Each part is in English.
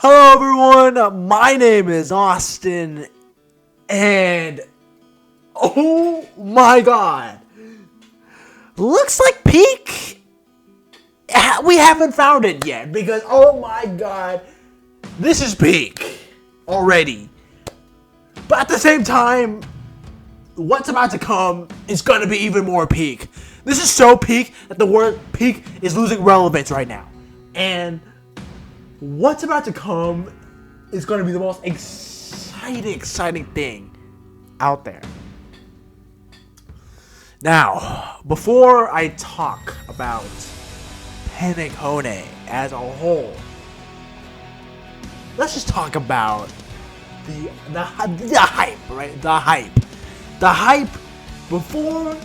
Hello everyone, my name is Austin, and oh my god, looks like Peak, we haven't found it yet, because oh my god, this is Peak already, but at the same time, what's about to come is going to be even more Peak. This is so Peak that the word Peak is losing relevance right now, and what's about to come is going to be the most exciting thing out there. Now, before I talk about PENACONY as a whole, let's just talk about the hype, right? The hype before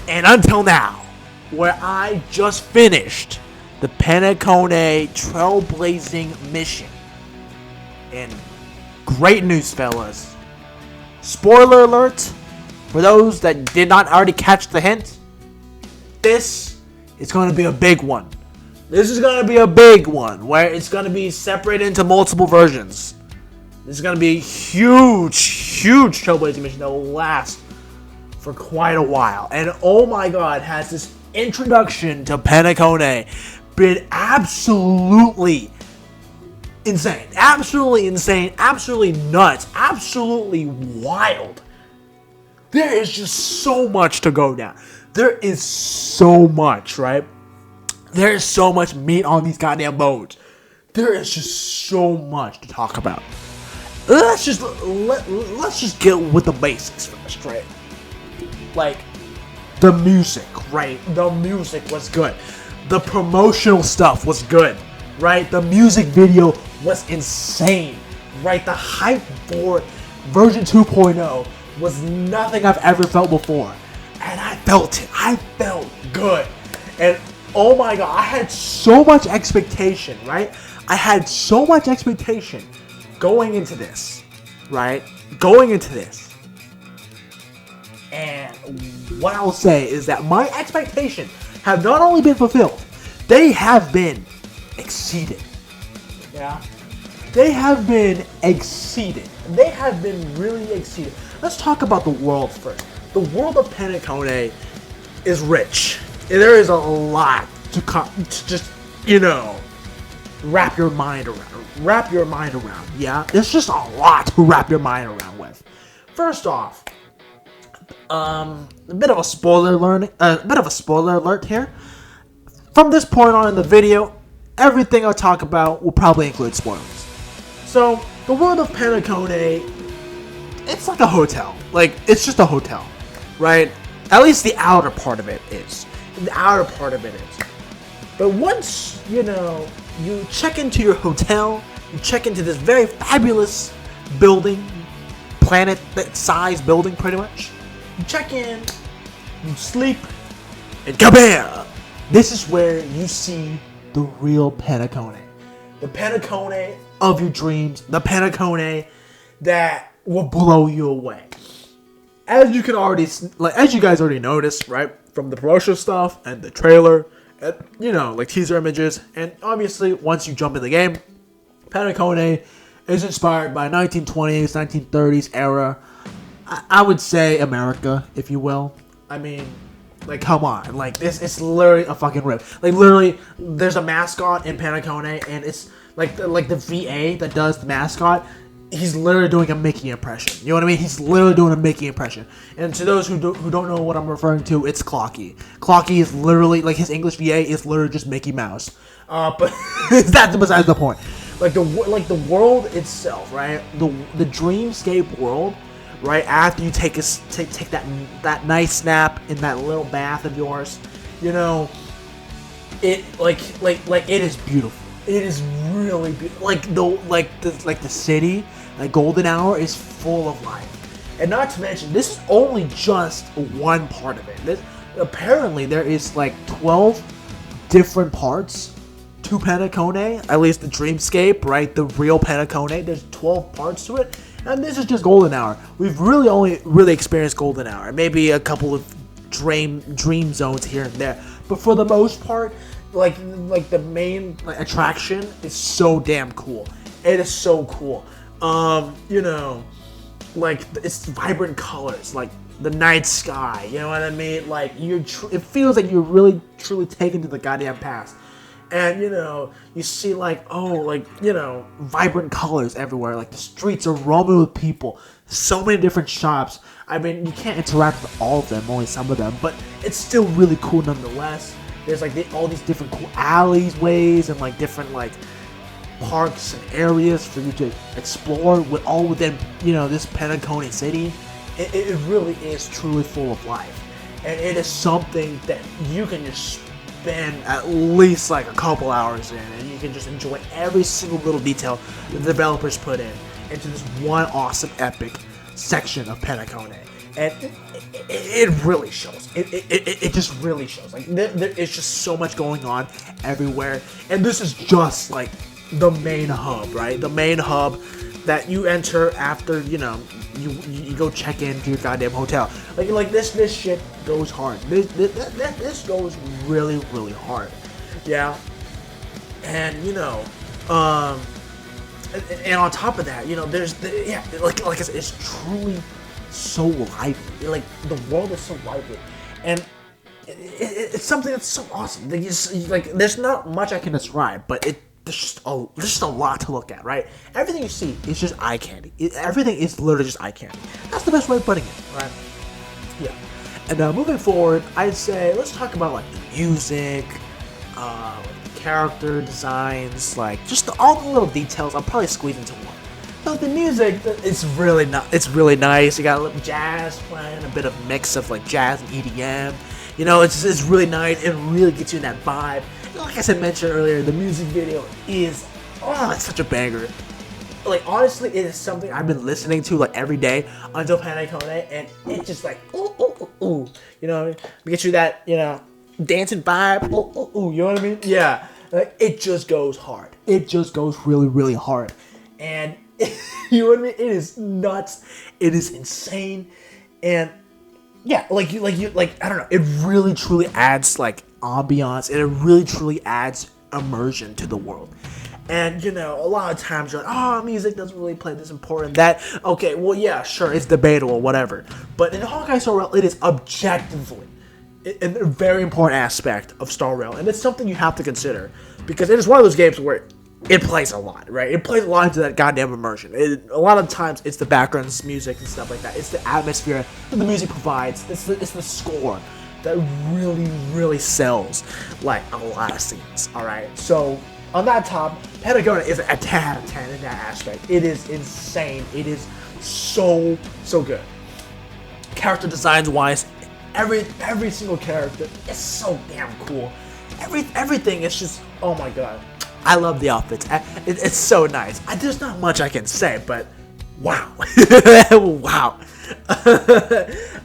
and until now, where I just finished the PENACONY Trailblazing mission. And great news, fellas. Spoiler alert, for those that did not already catch the hint, this is going to be a big one. This is going to be a big one, where it's going to be separated into multiple versions. This is going to be a huge Trailblazing mission that will last for quite a while. And oh my god, has this introduction to PENACONY been absolutely insane, absolutely nuts, absolutely wild. There is just so much to go down. There is so much, right? There is so much meat on these goddamn bones. There is just so much to talk about. Let's just get with the basics first, right? Like the music, right? The music was good. The promotional stuff was good, right? The music video was insane, right? The hype for version 2.0 was nothing I've ever felt before. And I felt it. I felt good. And oh my god, I had so much expectation, right? I had so much expectation going into this, right? And what I'll say is that my expectation have not only been fulfilled, they have been exceeded. Yeah? They have been exceeded. They have been really exceeded. Let's talk about the world first. The world of PENACONY is rich. There is a lot to just, wrap your mind around. Yeah? There's just a lot to wrap your mind around with. First off, a bit of a spoiler alert here. From this point on in the video, everything I'll talk about will probably include spoilers. So, the world of PENACONY, it's like a hotel. Like, it's just a hotel, right? At least the outer part of it is. But once, you check into your hotel, you check into this very fabulous building, planet-sized building, pretty much. You check in, you sleep, and kabam! This is where you see the real PENACONY. The PENACONY of your dreams. The PENACONY that will blow you away. As you guys already noticed, right? From the promotional stuff and the trailer, and, like teaser images. And obviously, once you jump in the game, PENACONY is inspired by 1920s, 1930s era. I would say America, if you will. I mean, like, come on. Like, it's literally a fucking rip. Like, literally, there's a mascot in PENACONY, and it's, like the VA that does the mascot, he's literally doing a Mickey impression. You know what I mean? He's literally doing a Mickey impression. And to those who don't know what I'm referring to, it's Clocky. Clocky is literally, like, his English VA is literally just Mickey Mouse. But that's besides the point. Like, the world itself, right? The dreamscape world, right, after you take that nice nap in that little bath of yours, it it is beautiful. It is really beautiful. The city, like Golden Hour, is full of life. And not to mention, this is only just one part of it. Apparently there is like 12 different parts to PENACONY, at least the dreamscape, right? The real PENACONY. There's 12 parts to it. And this is just Golden Hour. We've really experienced Golden Hour. Maybe a couple of dream zones here and there. But for the most part, like the main like attraction is so damn cool. It is so cool. You know, like it's vibrant colors, like the night sky. You know what I mean? Like it feels like you're really truly taken to the goddamn past. And, you know, you see, like, you know, vibrant colors everywhere. Like, the streets are roaming with people. So many different shops. I mean, you can't interact with all of them, only some of them. But it's still really cool nonetheless. There's, like, all these different cool ways, and, like, different, like, parks and areas for you to explore with all within, you know, this PENACONY city. It really is truly full of life. And it is something that you can just spend at least like a couple hours in, and you can just enjoy every single little detail the developers put into this one awesome epic section of PENACONY. And it really shows. It just really shows. Like it's just so much going on everywhere, and this is just like the main hub, right? The main hub that you enter after, you know, you go check into your goddamn hotel. Like this shit goes hard. This goes really hard. Yeah. And you know, and on top of that, you know, like I said, it's truly so lively. Like the world is so lively, and it's something that's so awesome. Like there's not much I can describe, but there's just a lot to look at, right? Everything you see is just eye candy. Everything is literally just eye candy. That's the best way of putting it, right? Yeah. And moving forward, I'd say let's talk about like the music, like the character designs, like just all the little details. I'll probably squeeze into one. So the music, it's really nice. You got a little jazz playing, a bit of mix of like jazz and EDM. You know, it's really nice. It really gets you in that vibe. Like I mentioned earlier, the music video is, it's such a banger. Like, honestly, it is something I've been listening to, like, every day until PENACONY, and it's just like, ooh, you know, get you that, you know, dancing vibe, you know what I mean? Yeah, like, it just goes hard. It just goes really hard, and, you know what I mean? It is nuts, it is insane, and, yeah, like, I don't know, it really truly adds, like, ambiance, and it really truly adds immersion to the world. And you know, a lot of times you're like, music doesn't really play this important, that, okay, well, yeah, sure, it's debatable, whatever, but in Honkai Star Rail, it is objectively a very important aspect of Star Rail, and it's something you have to consider, because it is one of those games where it plays a lot, right? It plays a lot into that goddamn immersion. A lot of times, it's the background music and stuff like that. It's the atmosphere that the music provides. It's the score that really sells, like, a lot of scenes, alright? So, on that top, PENACONY is a 10 out of 10 in that aspect. It is insane. It is so good. Character designs-wise, every single character is so damn cool. Everything is just, oh my god. I love the outfits. It's so nice. There's not much I can say, but wow. Wow.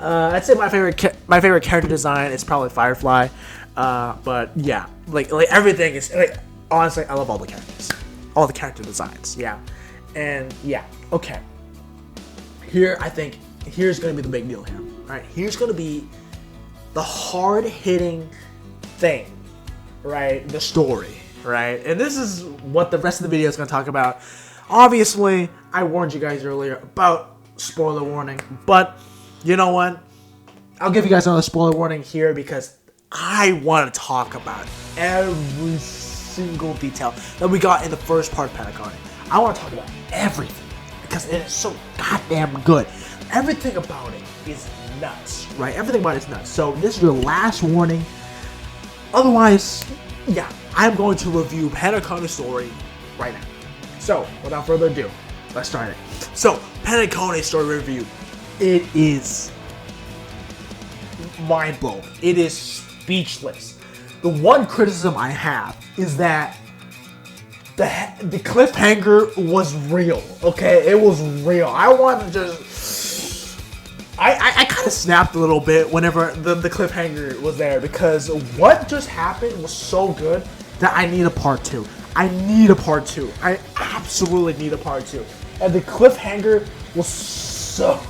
I'd say my favorite character design is probably Firefly. But yeah, like everything is, like, honestly, I love all the characters. All the character designs, yeah. And yeah, okay. Here, I think, here's gonna be the big deal here. Alright, here's gonna be the hard-hitting thing, right? The story, right? And this is what the rest of the video is gonna talk about. Obviously, I warned you guys earlier about spoiler warning, but you know what? I'll give you guys another spoiler warning here because I want to talk about every single detail that we got in the first part of PENACONY. I want to talk about everything because it is so goddamn good. Everything about it is nuts, right? Everything about it is nuts. So this is your last warning. Otherwise, yeah, I'm going to review PENACONY story right now. So, without further ado, let's start it. So, PENACONY story review. It is mind-blowing. It is speechless. The one criticism I have is that the cliffhanger was real, okay? It was real. I wanted to just... I kind of snapped a little bit whenever the cliffhanger was there because what just happened was so good that I need a part 2. I need a part 2. I absolutely need a part 2. And the cliffhanger was so...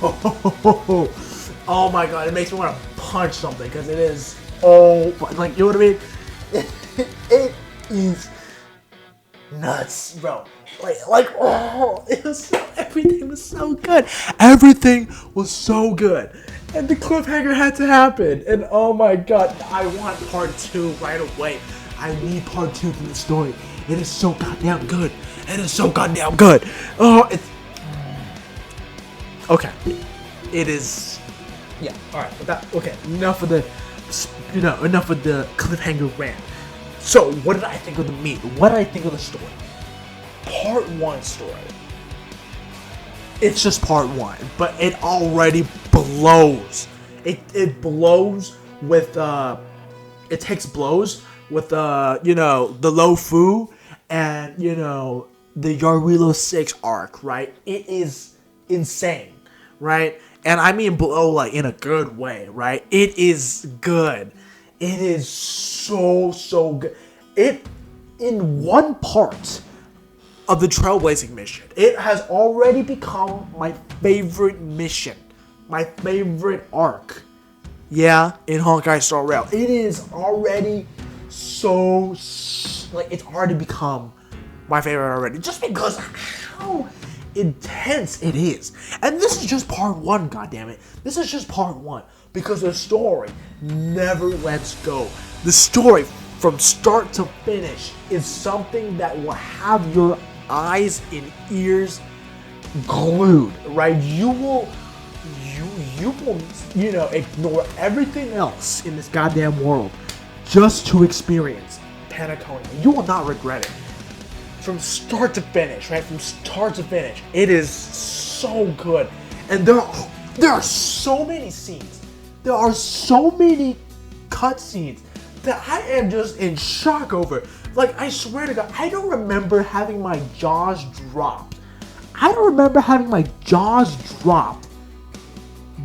oh my god, it makes me want to punch something because it is... oh, like, you know what I mean? it is nuts, bro. Oh, everything was so good. Everything was so good. And the cliffhanger had to happen. And oh my god, I want part 2 right away. I need part 2 to the story. It is so goddamn good. It is so goddamn good. Oh, it's... Okay. It is... Yeah, alright. Okay, enough of the... enough of the cliffhanger rant. So, what did I think of the meat? What did I think of the story? Part 1 story. It's just part 1, but it already blows. It blows with it takes blows with the Lofu and the Yarilo 6 arc, right? It is insane, right? And I mean blow like in a good way, right? It is good. It is so good. It in one part of the Trailblazing mission, it has already become my favorite mission, my favorite arc. Yeah, in Honkai Star Rail, it is already so it's already become my favorite already, just because how intense it is. And this is just part 1, goddammit. This is just part 1 because the story never lets go. The story from start to finish is something that will have your eyes and ears glued, right? You will ignore everything else in this goddamn world just to experience PENACONY. You will not regret it. From start to finish, right? From start to finish, it is so good. And there are so many scenes. There are so many cutscenes that I am just in shock over. Like, I swear to God, I don't remember having my jaws dropped. I don't remember having my jaws dropped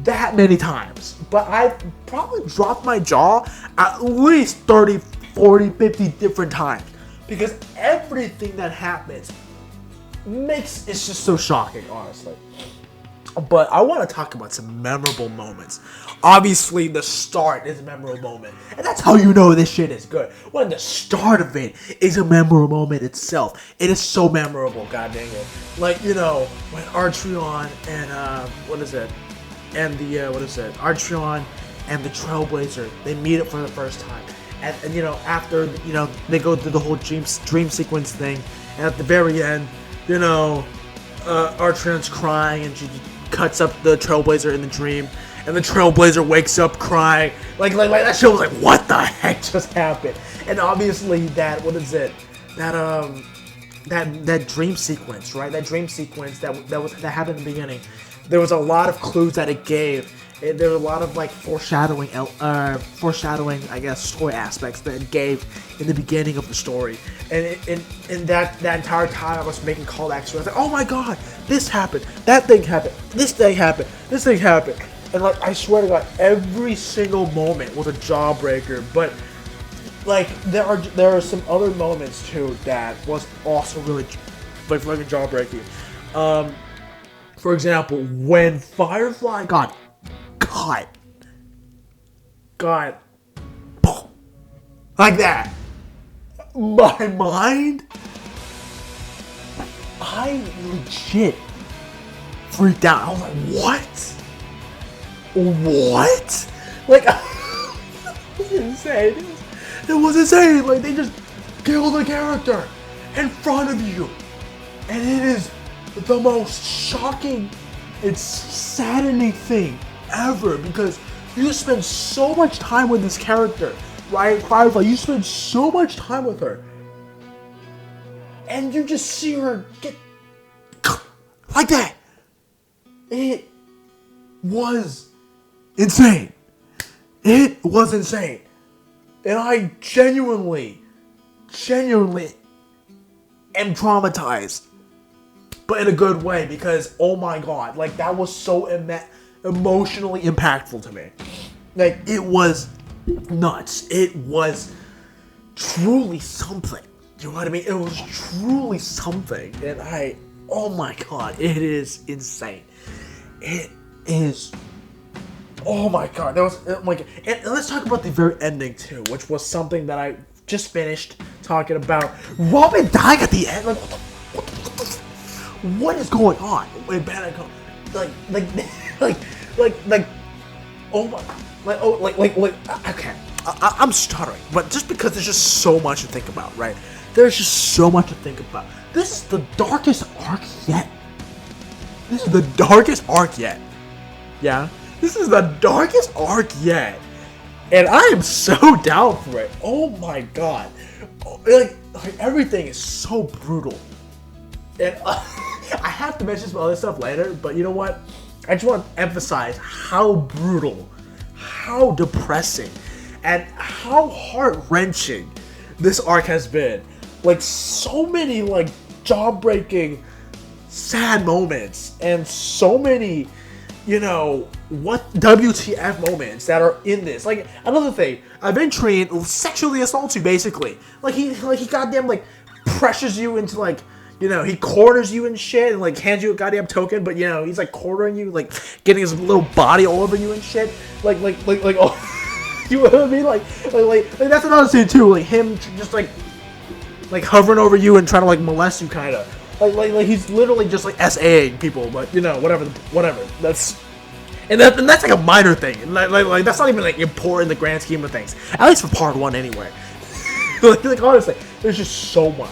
that many times. But I've probably dropped my jaw at least 30, 40, 50 different times. Because everything that happens it's just so shocking, honestly. But I want to talk about some memorable moments. Obviously, the start is a memorable moment. And that's how you know this shit is good. When the start of it is a memorable moment itself. It is so memorable, god dang it. Like, when Archeon and, Archeon and the Trailblazer, they meet up for the first time. And after, they go through the whole dream sequence thing. And at the very end, Archeon's crying and she cuts up the Trailblazer in the dream, and the Trailblazer wakes up crying. Like that shit was like, what the heck just happened? And obviously that dream sequence, right? That dream sequence that happened in the beginning. There was a lot of clues that it gave. There were a lot of foreshadowing, I guess, story aspects that it gave in the beginning of the story. And that entire time I was making callbacks. I was like, oh my god, this happened, that thing happened, this thing happened, this thing happened. And I swear to God, every single moment was a jawbreaker. But there are some other moments too that was also really fucking jawbreaking. For example, when Firefly got like that, my mind, I legit freaked out. I was like, what? Like, it was insane. It was insane. Like, they just killed a character in front of you, and it is the most shocking and saddening thing ever, because you spend so much time with this character, right? Firefly, you spend so much time with her, and you just see her get like that. It was insane. It was insane. And I genuinely am traumatized. But in a good way, because, oh my god, that was so emotionally impactful to me. It was nuts. It was truly something. You know what I mean? It was truly something. And oh my god, it is insane. It is, oh my god, that was, and let's talk about the very ending too, which was something that I just finished talking about Robin dying at the end. Like, what is going on with PENACONY? Like, oh my, okay, I'm stuttering, but just because there's just so much to think about, right? There's just so much to think about. This is the darkest arc yet. This is the darkest arc yet. Yeah? This is the darkest arc yet. And I am so down for it. Oh my god. Like everything is so brutal. And I have to mention some other stuff later, but you know what? I just want to emphasize how brutal, how depressing, and how heart-wrenching this arc has been. Like, so many, like, jaw-breaking, sad moments, and so many, you know, what WTF moments that are in this. Like, another thing, Aventurine sexually assaults you, basically. Like, he goddamn, like, pressures you into, like, you know, he corners you and shit, and, like, hands you a goddamn token, but, you know, he's, like, cornering you, like, getting his little body all over you and shit. Like, oh, you know what I mean? Like, that's another scene, too. Like, him just, like, hovering over you and trying to, like, molest you, kind of. Like he's literally just, like, SAing people, but, you know, whatever. That's like a minor thing. Like that's not even, like, important in the grand scheme of things. At least for part 1, anyway. like, honestly, there's just so much.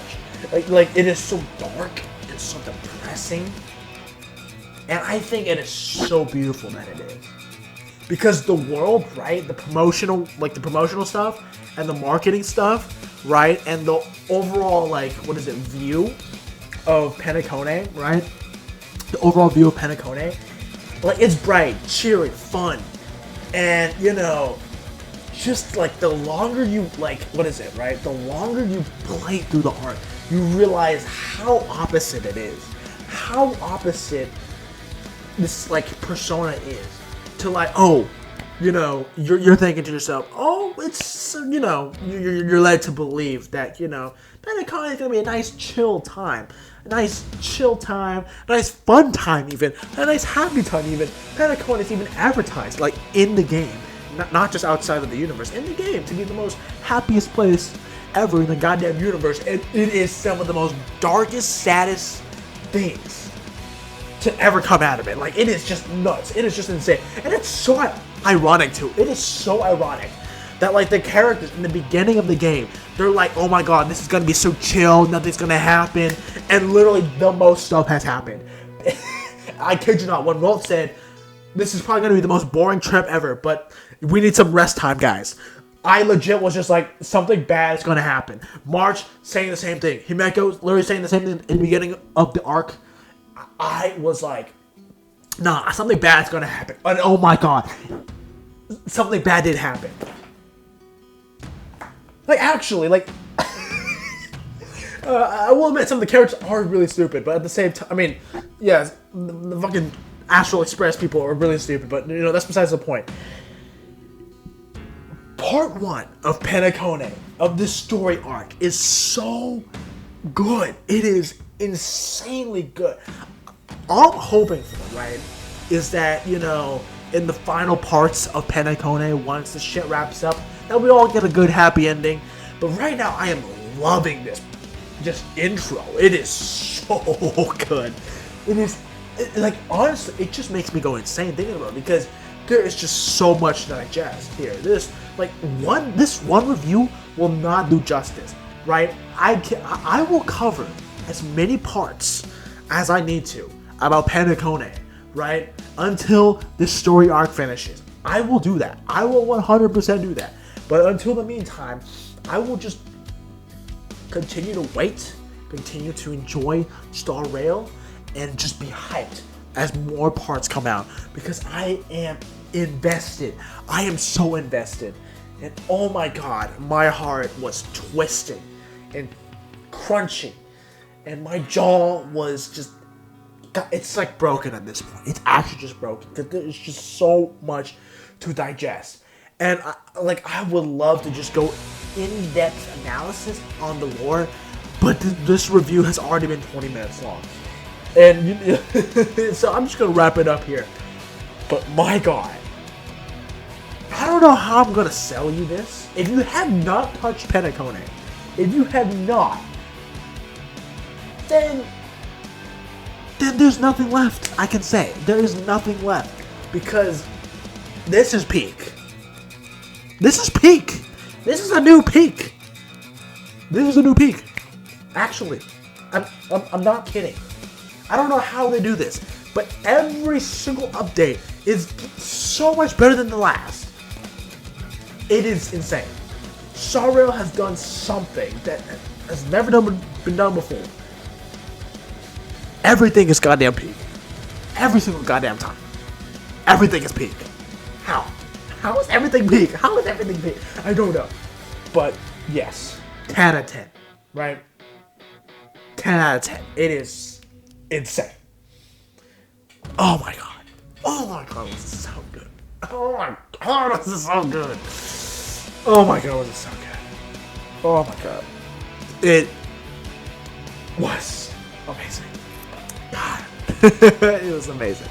Like, it is so dark, it's so depressing, and I think it is so beautiful that it is. Because the world, right, the promotional stuff, and the marketing stuff, right, and the overall, like, view of PENACONY, right, the overall view of PENACONY, like, it's bright, cheery, fun, and, you know, just, like, the longer you, like, right, the longer you play through the arc, you realize how opposite it is. How opposite this, like, persona is. To, like, oh, you know, you're thinking to yourself, oh, it's, you know, you're led to believe that, you know, PENACONY is going to be a nice chill time. A nice chill time, a nice fun time even, a nice happy time even. PENACONY is even advertised, like, in the game. Not just outside of the universe, in the game, to be the most happiest place ever in the goddamn universe, and it is some of the most darkest, saddest things to ever come out of it. Like, it is just nuts. It is just insane. And it's so ironic, too. It is so ironic that, like, the characters in the beginning of the game, they're like, oh my god, this is gonna be so chill, nothing's gonna happen, and literally the most stuff has happened. I kid you not, when Walt said, this is probably gonna be the most boring trip ever, but we need some rest time, guys. I legit was just like, something bad is gonna happen. March saying the same thing. Himeko literally saying the same thing in the beginning of the arc. I was like, nah, something bad is gonna happen. And oh my god, something bad did happen. Like, actually, like, I will admit some of the characters are really stupid, but at the same time, I mean, yeah, the fucking Astral Express people are really stupid, but, you know, that's besides the point. Part 1 of PENACONY, of this story arc, is so good. It is insanely good. All I'm hoping for, right, is that, you know, in the final parts of PENACONY, once the shit wraps up, that we all get a good happy ending. But right now, I am loving this just intro. It is so good. It is, like, honestly, it just makes me go insane thinking about it, because there is just so much to digest here. This one review will not do justice, right? I will cover as many parts as I need to about PENACONY, right? Until this story arc finishes. I will do that. I will 100% do that. But until the meantime, I will just continue to wait, continue to enjoy Star Rail, and just be hyped as more parts come out, because I am invested. I am so invested. And oh my god, my heart was twisting and crunching, and my jaw was just, it's like broken at this point. It's actually just broken, because there's just so much to digest. And I would love to just go in-depth analysis on the lore, but this review has already been 20 minutes long. And so I'm just going to wrap it up here. But my god, I don't know how I'm gonna sell you this. If you have not touched PENACONY, if you have not, then there's nothing left I can say. There is nothing left. Because this is peak. This is peak. This is a new peak. This is a new peak. Actually, I'm not kidding. I don't know how they do this, but every single update is so much better than the last. It is insane. Sorrel has done something that has never been done before. Everything is goddamn peak. Every single goddamn time. Everything is peak. How? How is everything peak? How is everything peak? I don't know. But yes, 10 out of 10, right? 10 out of 10. It is insane. Oh my god. Oh my god, this is so good. Oh my god, this is so good. Oh my god, this is so good. Oh my god. It was amazing. God. It was amazing.